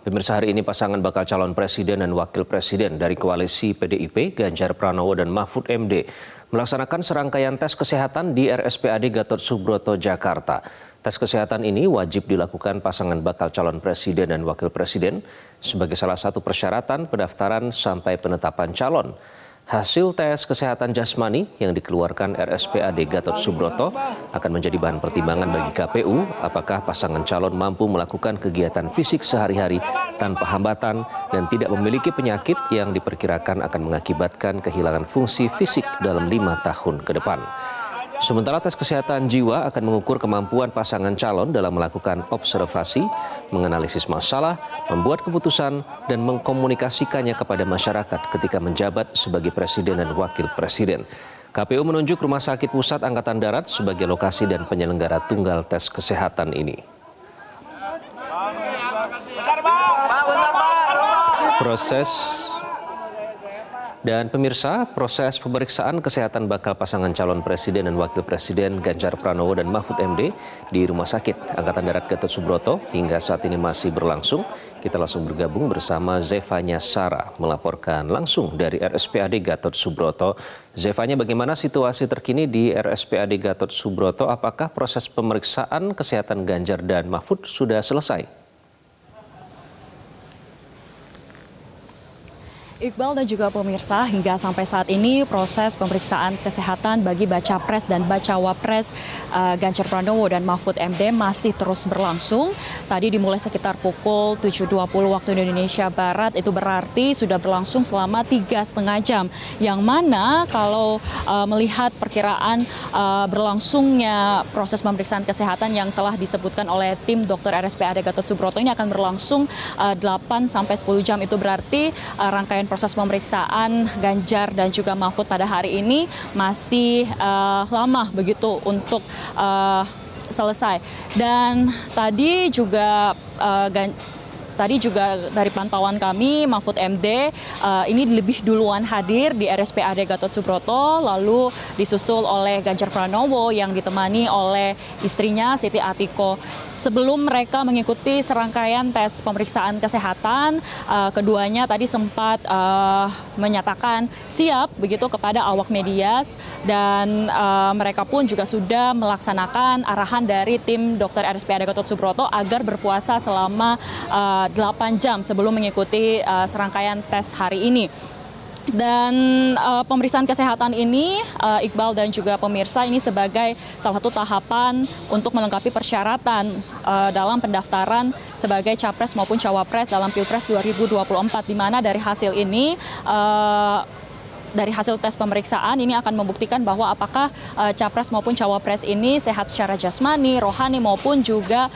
Pemirsa, hari ini pasangan bakal calon presiden dan wakil presiden dari koalisi PDIP, Ganjar Pranowo dan Mahfud MD, melaksanakan serangkaian tes kesehatan di RSPAD Gatot Subroto, Jakarta. Tes kesehatan ini wajib dilakukan pasangan bakal calon presiden dan wakil presiden sebagai salah satu persyaratan pendaftaran sampai penetapan calon. Hasil tes kesehatan jasmani yang dikeluarkan RSPAD Gatot Subroto akan menjadi bahan pertimbangan bagi KPU apakah pasangan calon mampu melakukan kegiatan fisik sehari-hari tanpa hambatan dan tidak memiliki penyakit yang diperkirakan akan mengakibatkan kehilangan fungsi fisik dalam 5 tahun ke depan. Sementara tes kesehatan jiwa akan mengukur kemampuan pasangan calon dalam melakukan observasi, menganalisis masalah, membuat keputusan, dan mengkomunikasikannya kepada masyarakat ketika menjabat sebagai presiden dan wakil presiden. KPU menunjuk Rumah Sakit Pusat Angkatan Darat sebagai lokasi dan penyelenggara tunggal tes kesehatan ini. Proses pemeriksaan kesehatan bakal pasangan calon presiden dan wakil presiden Ganjar Pranowo dan Mahfud MD di Rumah Sakit Angkatan Darat Gatot Subroto hingga saat ini masih berlangsung. Kita langsung bergabung bersama Zevanya Sara melaporkan langsung dari RSPAD Gatot Subroto. Zevanya, bagaimana situasi terkini di RSPAD Gatot Subroto? Apakah proses pemeriksaan kesehatan Ganjar dan Mahfud sudah selesai? Iqbal dan juga pemirsa, hingga sampai saat ini proses pemeriksaan kesehatan bagi Baca Pres dan Bacawa Pres Ganjar Pranowo dan Mahfud MD masih terus berlangsung. Tadi dimulai sekitar pukul 7.20 waktu Indonesia Barat, itu berarti sudah berlangsung selama 3,5 jam. Yang mana kalau melihat perkiraan berlangsungnya proses pemeriksaan kesehatan yang telah disebutkan oleh tim dokter RSPAD Gatot Subroto ini akan berlangsung 8-10 jam. Itu berarti rangkaian proses pemeriksaan Ganjar dan juga Mahfud pada hari ini masih lama begitu untuk selesai. Dan tadi juga dari pantauan kami, Mahfud MD ini lebih duluan hadir di RSPAD Gatot Subroto, lalu disusul oleh Ganjar Pranowo yang ditemani oleh istrinya Siti Atiko. Sebelum mereka mengikuti serangkaian tes pemeriksaan kesehatan, keduanya tadi sempat menyatakan siap begitu kepada awak media, dan mereka pun juga sudah melaksanakan arahan dari tim dokter RSPAD Gatot Subroto agar berpuasa selama 8 jam sebelum mengikuti serangkaian tes hari ini. Dan pemeriksaan kesehatan ini, Iqbal dan juga pemirsa, ini sebagai salah satu tahapan untuk melengkapi persyaratan dalam pendaftaran sebagai capres maupun cawapres dalam Pilpres 2024, di mana dari hasil ini dari hasil tes pemeriksaan ini akan membuktikan bahwa apakah capres maupun cawapres ini sehat secara jasmani, rohani maupun juga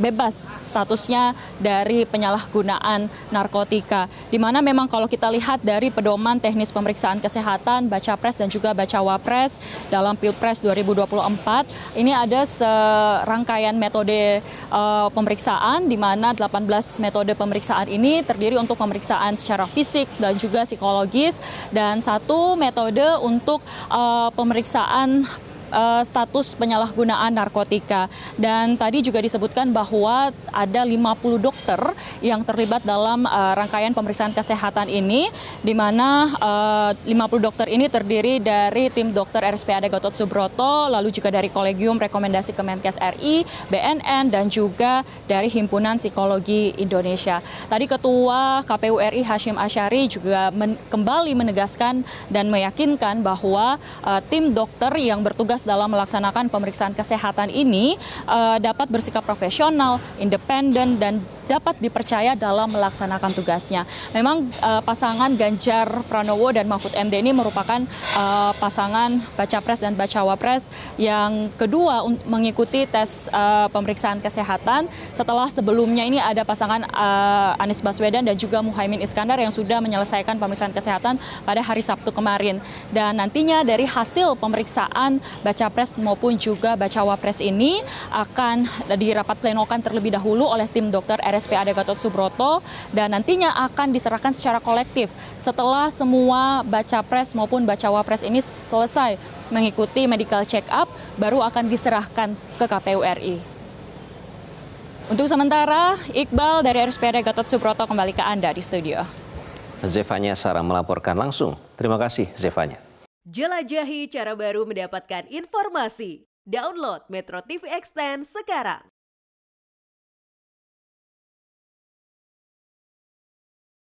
bebas statusnya dari penyalahgunaan narkotika. Di mana memang kalau kita lihat dari pedoman teknis pemeriksaan kesehatan Baca Pres dan juga Bacawa Pres dalam Pilpres 2024, ini ada serangkaian metode pemeriksaan, di mana 18 metode pemeriksaan ini terdiri untuk pemeriksaan secara fisik dan juga psikologis, dan 1 metode untuk pemeriksaan status penyalahgunaan narkotika. Dan tadi juga disebutkan bahwa ada 50 dokter yang terlibat dalam rangkaian pemeriksaan kesehatan ini, di mana 50 dokter ini terdiri dari tim dokter RSPAD Gatot Subroto, lalu juga dari Kolegium Rekomendasi Kemenkes RI, BNN, dan juga dari Himpunan Psikologi Indonesia. Tadi Ketua KPU RI Hashim Asyari juga kembali menegaskan dan meyakinkan bahwa tim dokter yang bertugas dalam melaksanakan pemeriksaan kesehatan ini dapat bersikap profesional, independen, dan dapat dipercaya dalam melaksanakan tugasnya. Memang pasangan Ganjar Pranowo dan Mahfud MD ini merupakan pasangan Baca Pres dan Bacawa Pres yang kedua mengikuti tes pemeriksaan kesehatan, setelah sebelumnya ini ada pasangan Anies Baswedan dan juga Muhaimin Iskandar yang sudah menyelesaikan pemeriksaan kesehatan pada hari Sabtu kemarin. Dan nantinya dari hasil pemeriksaan Baca Pres maupun juga Bacawa Pres ini akan dirapat plenokan terlebih dahulu oleh tim dokter RSPAD Gatot Subroto, dan nantinya akan diserahkan secara kolektif setelah semua Baca Pres maupun Bacawa Pres ini selesai mengikuti medical check up, baru akan diserahkan ke KPU RI. Untuk sementara, Iqbal dari RSPAD Gatot Subroto kembali ke Anda di studio. Zevanya Sarah melaporkan langsung. Terima kasih Zevanya. Jelajahi cara baru mendapatkan informasi. Download Metro TV Extend sekarang.